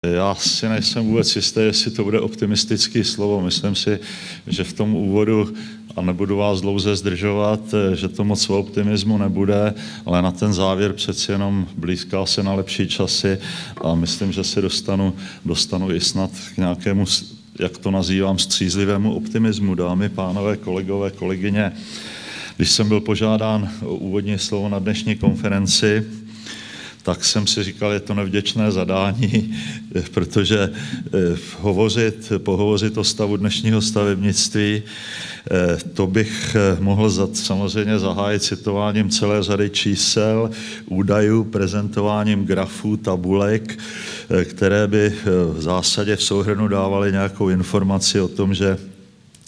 Já si nejsem vůbec jistý, jestli to bude optimistické slovo. Myslím si, že v tom úvodu, a nebudu vás dlouze zdržovat, že to moc o optimismu nebude, ale na ten závěr přeci jenom blízká se na lepší časy a myslím, že se dostanu i snad k nějakému, jak to nazývám, střízlivému optimismu. Dámy, pánové, kolegové, kolegyně, když jsem byl požádán o úvodní slovo na dnešní konferenci, tak jsem si říkal, je to nevděčné zadání, protože pohovořit o stavu dnešního stavebnictví, to bych mohl samozřejmě zahájit citováním celé řady čísel, údajů, prezentováním grafů, tabulek, které by v zásadě v souhrnu dávaly nějakou informaci o tom, že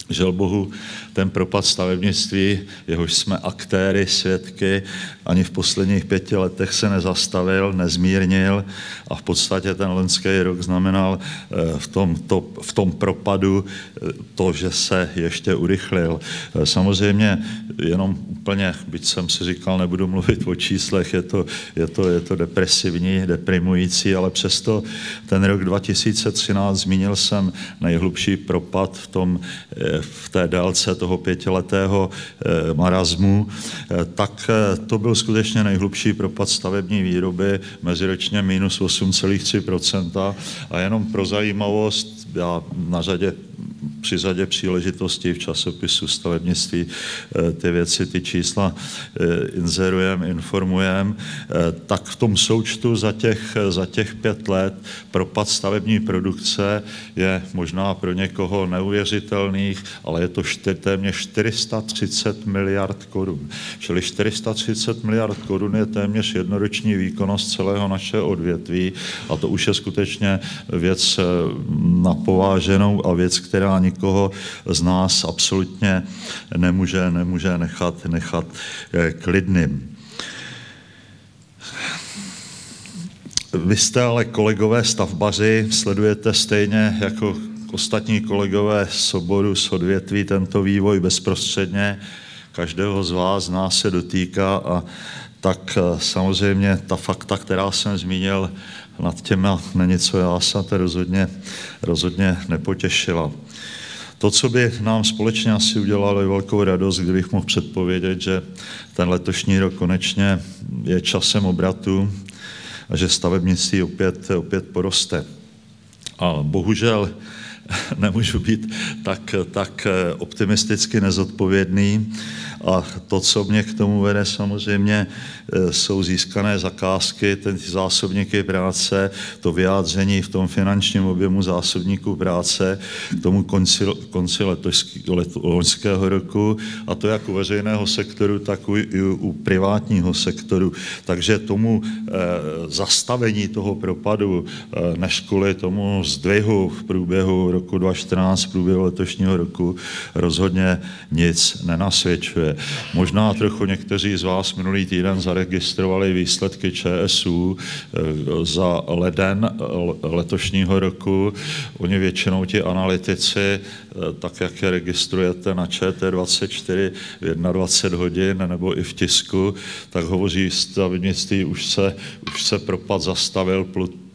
žel bohu, ten propad stavebnictví, jehož jsme aktéry, svědky, ani v posledních 5 letech se nezastavil, nezmírnil a v podstatě ten loňský rok znamenal v tom propadu to, že se ještě urychlil. Samozřejmě jenom úplně, byť jsem si říkal, nebudu mluvit o číslech, je to depresivní, deprimující, ale přesto ten rok 2013 zmínil jsem nejhlubší propad v té délce toho 5letého marazmu, tak to byl skutečně nejhlubší propad stavební výroby, meziročně minus 8,3%. A jenom pro zajímavost, já při řadě příležitostí v časopisu stavebnictví ty věci, ty čísla inzerujeme, informujeme, tak v tom součtu za těch 5 let propad stavební produkce je možná pro někoho neuvěřitelných, ale je to téměř 430 miliard korun. Čili 430 miliard korun je téměř jednoroční výkonnost celého našeho odvětví a to už je skutečně věc na pováženou a věc, která nikoho z nás absolutně nemůže nechat klidným. Vy jste ale, kolegové stavbaři, sledujete stejně jako ostatní kolegové z oboru, z odvětví tento vývoj bezprostředně. Každého z nás se dotýká a tak samozřejmě ta fakta, která jsem zmínil, nad těma není co jásat, rozhodně nepotěšila. To, co by nám společně asi udělalo velkou radost, kdybych mohl předpovědět, že ten letošní rok konečně je časem obratu a že stavebnictví opět poroste. A bohužel nemůžu být tak optimisticky nezodpovědný. A to, co mě k tomu vede, samozřejmě jsou získané zakázky, ty zásobníky práce, to vyjádření v tom finančním objemu zásobníků práce k tomu konci loňského roku, a to jak u veřejného sektoru, tak i u privátního sektoru. Takže tomu zastavení toho propadu, než kvůli tomu zdvihu v průběhu roku 2014, v průběhu letošního roku, rozhodně nic nenasvědčuje. Možná trochu někteří z vás minulý týden zaregistrovali výsledky ČSÚ za leden letošního roku. Oni většinou ti analytici, tak jak je registrujete na ČT24 v 21 hodin nebo i v tisku, tak hovoří stavebnictví, už se propad zastavil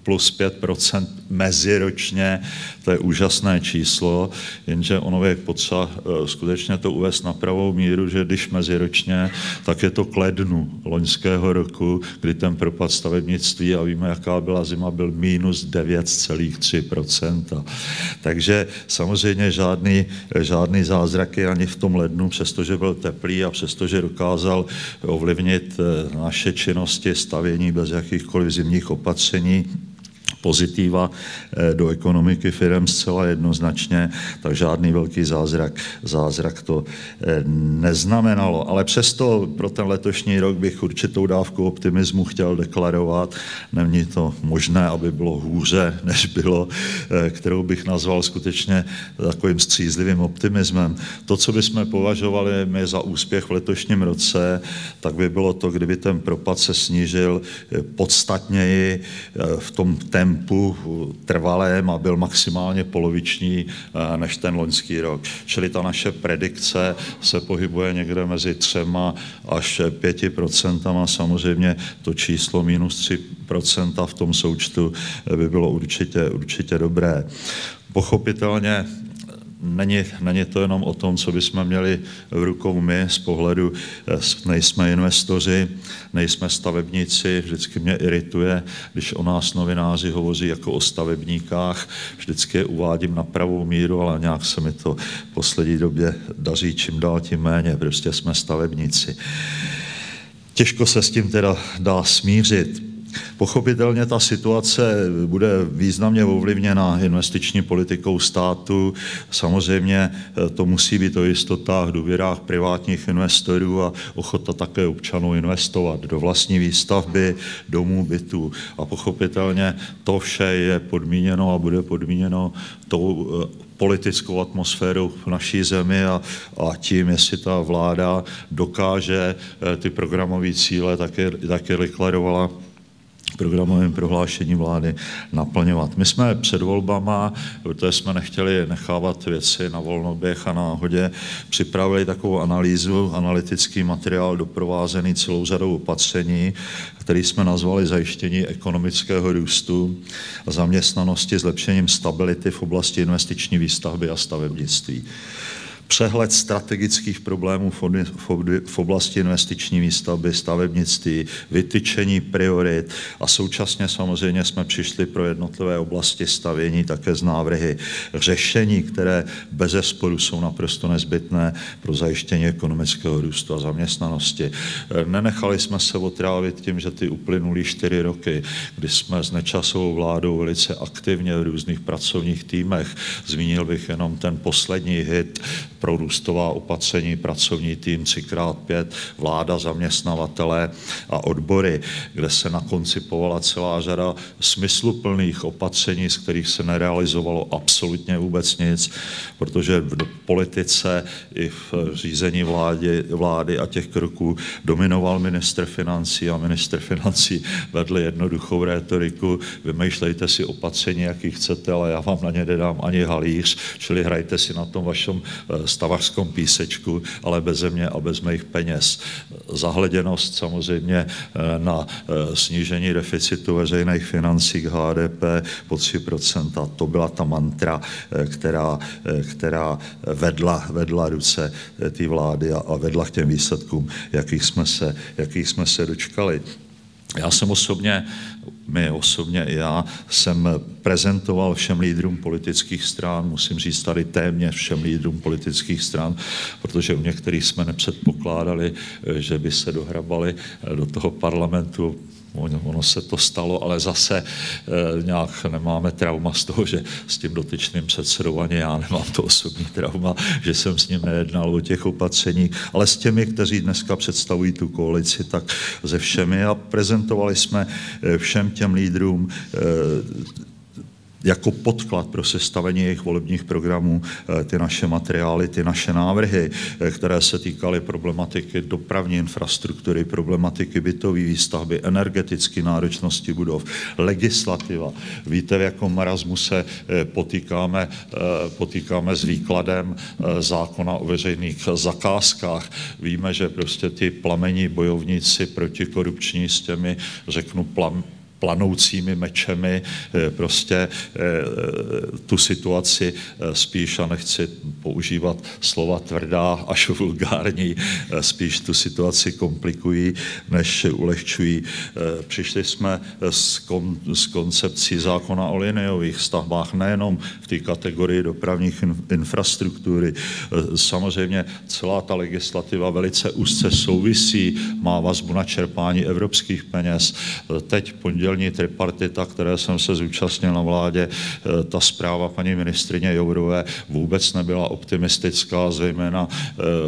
plus 5% meziročně, to je úžasné číslo, jenže ono je potřeba skutečně to uvést na pravou míru, že když meziročně, tak je to k lednu loňského roku, kdy ten propad stavebnictví, a víme, jaká byla zima, byl minus 9,3%. Takže samozřejmě žádný zázraky ani v tom lednu, přestože byl teplý a přestože dokázal ovlivnit naše činnosti, stavění bez jakýchkoliv zimních opatření, pozitiva do ekonomiky firem zcela jednoznačně, tak žádný velký zázrak to neznamenalo. Ale přesto pro ten letošní rok bych určitou dávku optimismu chtěl deklarovat. Není to možné, aby bylo hůře, než bylo, kterou bych nazval skutečně takovým střízlivým optimismem. To, co bychom považovali my za úspěch v letošním roce, tak by bylo to, kdyby ten propad se snížil podstatněji v tom téměř tempu trvalém a byl maximálně poloviční než ten loňský rok. Čili ta naše predikce se pohybuje někde mezi 3 až 5%. Samozřejmě to číslo minus 3% v tom součtu by bylo určitě dobré. Pochopitelně není to jenom o tom, co bychom měli v rukou my z pohledu, nejsme investoři, nejsme stavebníci, vždycky mě irituje, když o nás novináři hovoří jako o stavebníkách, vždycky je uvádím na pravou míru, ale nějak se mi to v poslední době daří čím dál tím méně, prostě jsme stavebníci. Těžko se s tím teda dá smířit. Pochopitelně ta situace bude významně ovlivněna investiční politikou státu. Samozřejmě to musí být o jistotách, důvěrách privátních investorů a ochota také občanů investovat do vlastní výstavby, domů, bytů. A pochopitelně to vše je podmíněno a bude podmíněno tou politickou atmosférou v naší zemi a tím, jestli ta vláda dokáže ty programové cíle, také deklarovala programovém prohlášení vlády, naplňovat. My jsme před volbama, protože jsme nechtěli nechávat věci na volnoběh a náhodě, připravili takovou analýzu, analytický materiál doprovázený celou řadou opatření, který jsme nazvali zajištění ekonomického růstu a zaměstnanosti zlepšením stability v oblasti investiční výstavby a stavebnictví. Přehled strategických problémů v oblasti investiční výstavby, stavebnictví, vytyčení priorit a současně samozřejmě jsme přišli pro jednotlivé oblasti stavění také z návrhy řešení, které bezesporu jsou naprosto nezbytné pro zajištění ekonomického růstu a zaměstnanosti. Nenechali jsme se otrávit tím, že ty uplynulý 4 roky, kdy jsme s Nečasovou vládou velice aktivně v různých pracovních týmech, zmínil bych jenom ten poslední hit, prorůstová opatření, pracovní tým 3x5, vláda, zaměstnavatele a odbory, kde se nakoncipovala celá řada smysluplných opatření, z kterých se nerealizovalo absolutně vůbec nic, protože v politice i v řízení vlády a těch kroků dominoval ministr financí a ministr financí vedl jednoduchou rétoriku, vymýšlejte si opatření, jaký chcete, ale já vám na ně nedám ani halíř, čili hrajte si na tom vašem stavařskom písečku, ale beze mě a bez mých peněz. Zahleděnost samozřejmě na snížení deficitu veřejných financí k HDP po 3%. To byla ta mantra, která vedla ruce té vlády a vedla k těm výsledkům, jakých jsme se dočkali. Já jsem prezentoval všem lídrům politických stran, musím říct tady téměř všem lídrům politických stran, protože u některých jsme nepředpokládali, že by se dohrabali do toho parlamentu. Ono se to stalo, ale zase nějak nemáme trauma z toho, že s tím dotyčným předsedou ani já nemám to osobní trauma, že jsem s ním nejednal o těch opatřeních, ale s těmi, kteří dneska představují tu koalici, tak se všemi a prezentovali jsme všem těm lídrům jako podklad pro sestavení jejich volebních programů ty naše materiály, ty naše návrhy, které se týkaly problematiky dopravní infrastruktury, problematiky bytové výstavby, energetické náročnosti budov, legislativa. Víte, v jakom marazmu se potýkáme s výkladem zákona o veřejných zakázkách. Víme, že prostě ty plamení bojovníci protikorupční s těmi, řeknu, planoucími mečemi prostě tu situaci spíš, a nechci používat slova tvrdá až vulgární, spíš tu situaci komplikují, než ulehčují. Přišli jsme s koncepcí zákona o liniových stavbách, nejenom v té kategorii dopravních infrastruktury. Samozřejmě celá ta legislativa velice úzce souvisí, má vazbu na čerpání evropských peněz. Teď pondělní tripartita, které jsem se zúčastnil na vládě, ta zpráva paní ministryně Jourové vůbec nebyla optimistická, zejména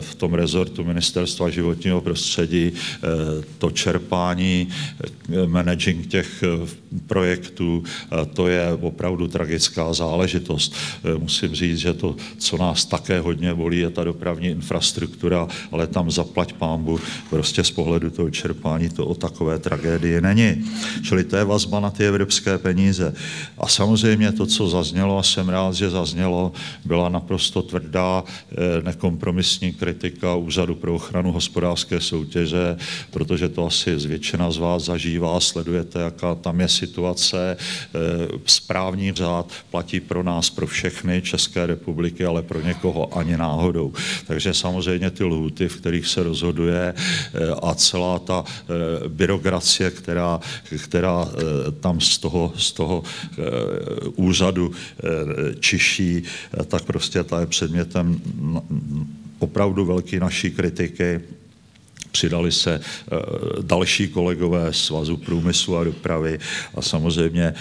v tom rezortu Ministerstva životního prostředí. To čerpání, managing těch projektů, to je opravdu tragická záležitost. Musím říct, že to, co nás také hodně bolí, je ta dopravní infrastruktura, ale tam zaplať pánbu, prostě z pohledu toho čerpání to o takové tragédii není. Čili to je vazba na ty evropské peníze. A samozřejmě to, co zaznělo, a jsem rád, že zaznělo, byla naprosto tvrdá, nekompromisní kritika Úřadu pro ochranu hospodářské soutěže, protože to asi většina z vás zažívá, sledujete, jaká tam je situace. Správní řád platí pro nás, pro všechny České republiky, ale pro někoho ani náhodou. Takže samozřejmě ty lhůty, v kterých se rozhoduje, a celá ta byrokracie, která tam z toho úřadu čiší, tak prostě ta je předmětem opravdu velké naší kritiky. Přidali se další kolegové Svazu průmyslu a dopravy a samozřejmě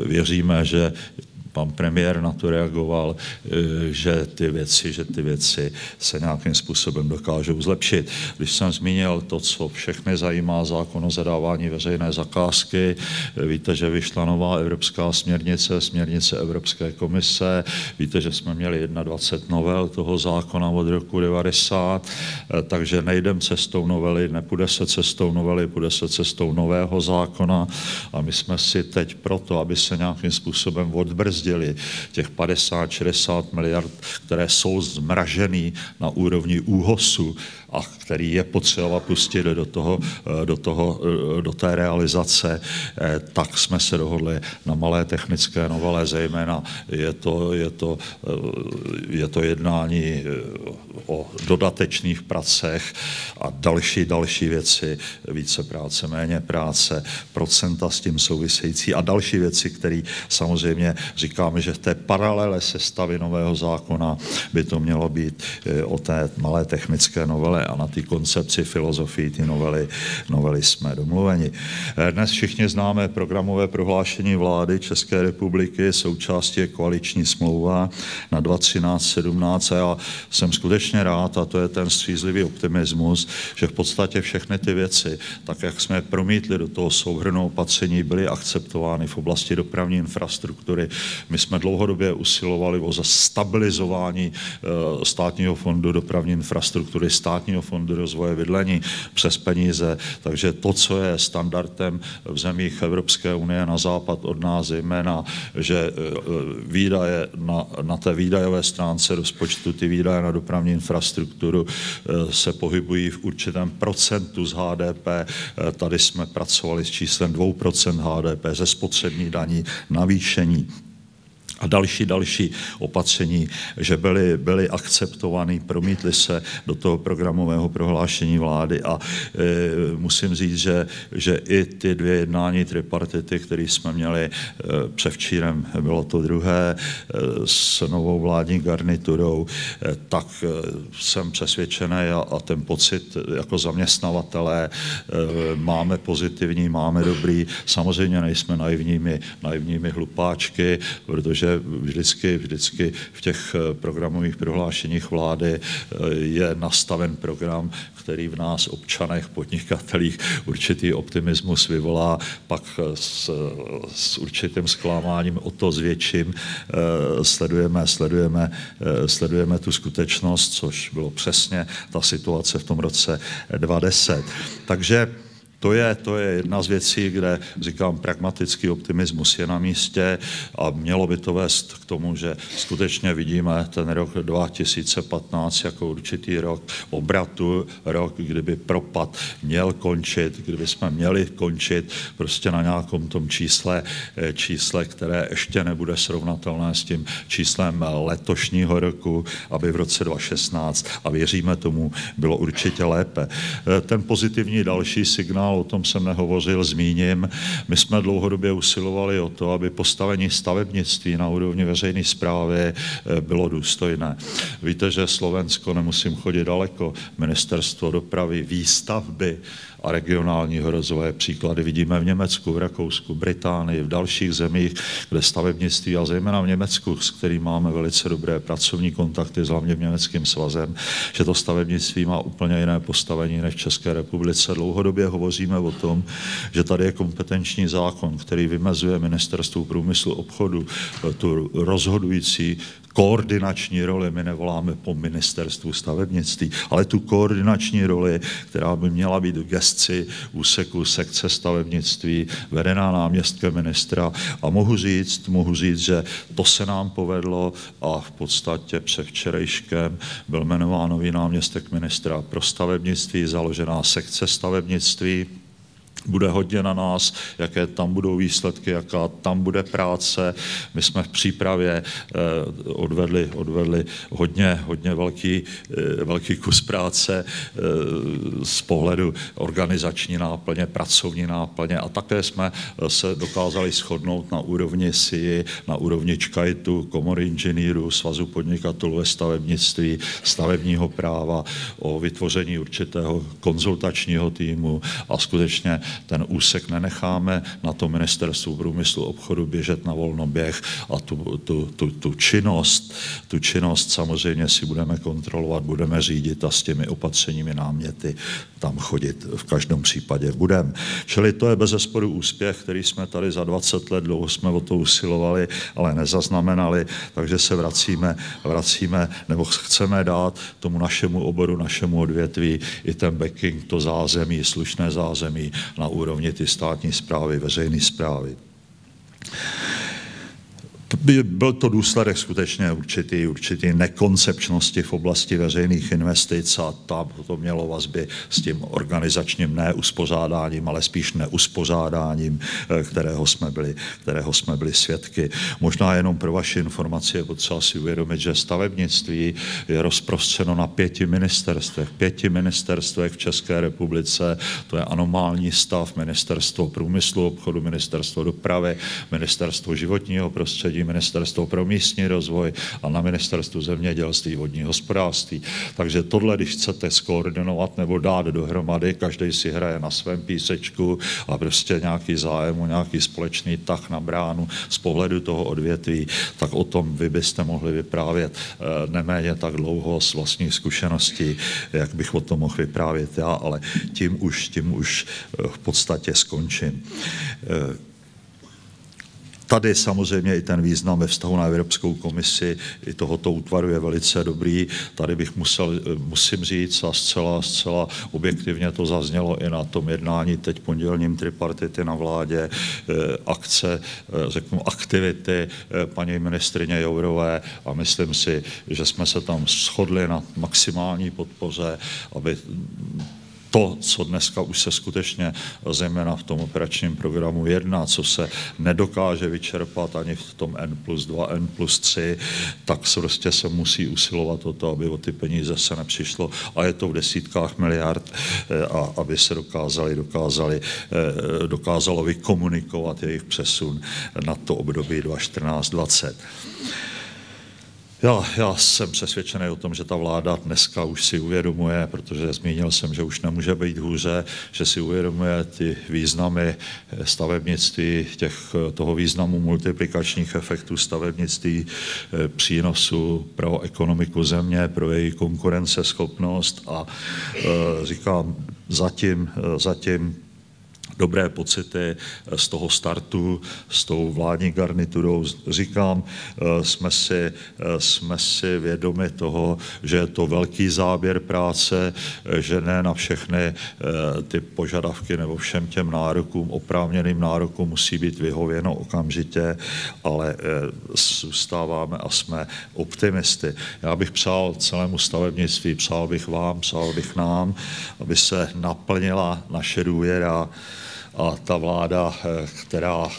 věříme, že pan premiér na to reagoval, že ty věci se nějakým způsobem dokážou zlepšit. Když jsem zmínil to, co všechny zajímá, zákon o zadávání veřejné zakázky, víte, že vyšla nová evropská směrnice Evropské komise, víte, že jsme měli 21 novel toho zákona od roku 90, takže nejdem cestou novely, nepůjde se cestou novely, půjde se cestou nového zákona a my jsme si teď proto, aby se nějakým způsobem odbrzdili těch 50-60 miliard, které jsou zmražený na úrovni ÚHOSu a který je potřeba pustit do té realizace, tak jsme se dohodli na malé technické novele, zejména je to jednání o dodatečných pracech a další věci, více práce, méně práce, procenta s tím související a další věci, které samozřejmě říkáme, že v té paralele sestavy nového zákona by to mělo být o té malé technické novele a na té koncepci, filozofii ty novely jsme domluveni. Dnes všichni známe programové prohlášení vlády České republiky, součástí je koaliční smlouva na 2013-17 a já jsem skutečně rád, a to je ten střízlivý optimismus, že v podstatě všechny ty věci, tak jak jsme promítli do toho souhrnného opatření, byly akceptovány v oblasti dopravní infrastruktury. My jsme dlouhodobě usilovali o stabilizování státního fondu dopravní infrastruktury, státního fondu rozvoje bydlení přes peníze. Takže to, co je standardem v zemích Evropské unie na západ od nás, zejména, že výdaje na té výdajové stránce rozpočtu, ty výdaje na dopravní infrastrukturu se pohybují v určitém procentu z HDP. Tady jsme pracovali s číslem 2% HDP ze spotřební daní, navýšení a další opatření, že byly akceptovány, promítly se do toho programového prohlášení vlády a musím říct, že i ty dvě jednání tripartity, které jsme měli převčírem, bylo to druhé s novou vládní garniturou, tak jsem přesvědčený a ten pocit jako zaměstnavatelé máme pozitivní, máme dobrý. Samozřejmě nejsme naivními hlupáčky, protože vždycky v těch programových prohlášeních vlády je nastaven program, který v nás, občanech, podnikatelích, určitý optimismus vyvolá, pak s určitým zklamáním o to zvětším sledujeme tu skutečnost, což bylo přesně ta situace v tom roce 2010. Takže to je jedna z věcí, kde říkám, pragmatický optimismus je na místě a mělo by to vést k tomu, že skutečně vidíme ten rok 2015 jako určitý rok obratu, rok, kdyby propad měl končit, kdyby jsme měli končit prostě na nějakom tom čísle, které ještě nebude srovnatelné s tím číslem letošního roku, aby v roce 2016, a věříme tomu, bylo určitě lépe. Ten pozitivní další signál, o tom jsem nehovořil, zmíním. My jsme dlouhodobě usilovali o to, aby postavení stavebnictví na úrovni veřejné správy bylo důstojné. Víte, že Slovensko, nemusím chodit daleko, ministerstvo dopravy, výstavby a regionálního rozvoje příklady vidíme v Německu, v Rakousku, Británii, v dalších zemích, kde stavebnictví, a zejména v Německu, s kterým máme velice dobré pracovní kontakty, hlavně v Německým svazem, že to stavebnictví má úplně jiné postavení než v České republice. Dlouhodobě hovoří hovoříme o tom, že tady je kompetenční zákon, který vymezuje Ministerstvu průmyslu obchodu tu rozhodující koordinační roli, my nevoláme po ministerstvu stavebnictví, ale tu koordinační roli, která by měla být v gesci úseku sekce stavebnictví, vedená náměstkem ministra. A mohu říct, že to se nám povedlo a v podstatě předvčerejškem byl jmenován nový náměstek ministra pro stavebnictví, založená sekce stavebnictví. Bude hodně na nás, jaké tam budou výsledky, jaká tam bude práce. My jsme v přípravě odvedli hodně velký kus práce z pohledu organizační náplně, pracovní náplně a také jsme se dokázali shodnout na úrovni SII, na úrovni ČKAITu, Komory inženýrů, Svazu podnikatelů ve stavebnictví, stavebního práva, o vytvoření určitého konzultačního týmu a skutečně ten úsek nenecháme na to Ministerstvu průmyslu obchodu běžet na volnoběh a tu činnost samozřejmě si budeme kontrolovat, budeme řídit a s těmi opatřeními náměty tam chodit v každém případě budeme. Čili to je bezesporu úspěch, který jsme tady za 20 let, dlouho jsme o to usilovali, ale nezaznamenali, takže se vracíme nebo chceme dát tomu našemu oboru, našemu odvětví i ten backing, to zázemí, slušné zázemí na úrovni ty státní správy, veřejné správy. Byl to důsledek skutečně určitý nekoncepčnosti v oblasti veřejných investic a to mělo vazby s tím organizačním neuspořádáním, ale spíš neuspořádáním, kterého jsme byli svědky. Možná jenom pro vaši informaci je potřeba si uvědomit, že stavebnictví je rozprostřeno na 5 ministerstvech. 5 ministerstvech v České republice, to je anomální stav, Ministerstvo průmyslu, obchodu, Ministerstvo dopravy, Ministerstvo životního prostředí, Ministerstvo pro místní rozvoj a na Ministerstvu zemědělství, vodního hospodářství. Takže tohle, když chcete skoordinovat nebo dát dohromady, každý si hraje na svém písečku a prostě nějaký zájem, nějaký společný tah na bránu z pohledu toho odvětví, tak o tom vy byste mohli vyprávět neméně tak dlouho z vlastních zkušeností, jak bych o tom mohl vyprávět já, ale tím už v podstatě skončím. Tady samozřejmě i ten význam ve vztahu na Evropskou komisi i tohoto útvaru je velice dobrý. Tady musím říct a zcela objektivně to zaznělo i na tom jednání teď pondělním tripartity na vládě, aktivity paní ministryně Jourové a myslím si, že jsme se tam shodli na maximální podpoře, aby to, co dneska už se skutečně, zejména v tom operačním programu 1, co se nedokáže vyčerpat ani v tom N+2, N+3, tak prostě se musí usilovat o to, aby o ty peníze se nepřišlo a je to v desítkách miliard a aby se dokázalo vykomunikovat jejich přesun na to období 2014-2020. Já jsem přesvědčený o tom, že ta vláda dneska už si uvědomuje, protože zmínil jsem, že už nemůže být hůře, že si uvědomuje ty významy stavebnictví, toho významu multiplikačních efektů stavebnictví, přínosu pro ekonomiku země, pro její konkurenceschopnost a říkám, zatím dobré pocity z toho startu, s tou vládní garniturou. Říkám, jsme si vědomi toho, že je to velký záběr práce, že ne na všechny ty požadavky nebo všem těm nárokům, oprávněným nárokům musí být vyhověno okamžitě, ale zůstáváme a jsme optimisty. Já bych přál celému stavebnictví, přál bych vám, přál bych nám, aby se naplnila naše důvěra a ta vláda,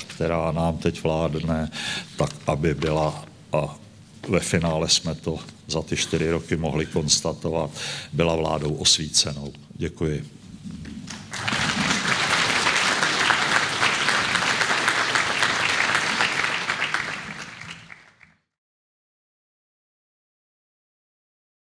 která nám teď vládne, tak aby byla, a ve finále jsme to za ty 4 roky mohli konstatovat, byla vládou osvícenou. Děkuji.